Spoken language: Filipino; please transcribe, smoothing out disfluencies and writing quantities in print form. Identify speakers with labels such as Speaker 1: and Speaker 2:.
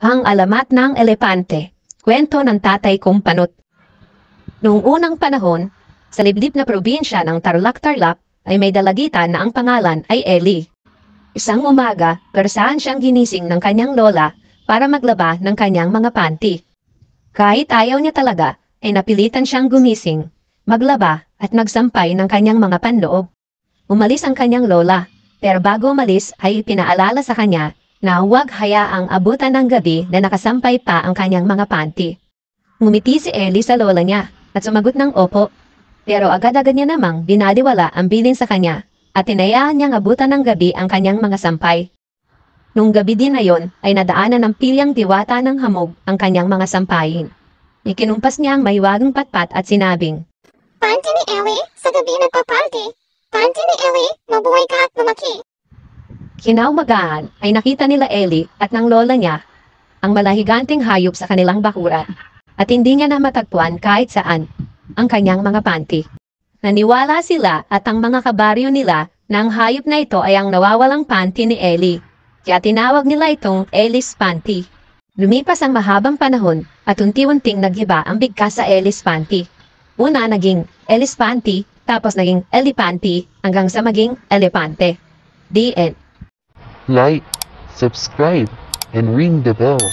Speaker 1: Ang alamat ng elepante. Kwento ng tatay kong panot. Noong unang panahon, sa liblib na probinsya ng Tarlac-Tarlac ay may dalagitan na ang pangalan ay Ellie. Isang umaga, persahan siyang ginising ng kanyang lola para maglaba ng kanyang mga panty. Kahit ayaw niya talaga, ay napilitan siyang gumising, maglaba at magsampay ng kanyang mga panloob. Umalis ang kanyang lola, pero bago umalis ay pinaalala sa kanya na huwag hayaang abutan ng gabi na nakasampay pa ang kanyang mga panty. Ngumiti si Ellie sa lola niya at sumagot ng opo, pero agad-agad niya namang binaliwala ang bilin sa kanya at tinayaan niyang abutan ng gabi ang kanyang mga sampay. Nung gabi din na yon ay nadaanan ng pilyang diwata ng hamog ang kanyang mga sampayin. Ikinumpas niya ang mahiwagang patpat at sinabing,
Speaker 2: "Panty ni Ellie, sa gabi nagpa-party. Panty ni Ellie, mabuhay ka at lumaki."
Speaker 1: Kinaumagahan ay nakita nila Ellie at ng lola niya ang malahiganting hayop sa kanilang bakuran at hindi niya na matagpuan kahit saan ang kanyang mga panty. Naniwala sila at ang mga kabaryo nila na ang hayop na ito ay ang nawawalang panty ni Ellie, kaya tinawag nila itong Ellie's Panty. Lumipas ang mahabang panahon at unti-unting naghiba ang bigkas sa Ellie's Panty. Una naging Ellie's Panty, tapos naging Ellie Panty hanggang sa maging elepante. The end.
Speaker 3: Like, subscribe, and ring the bell.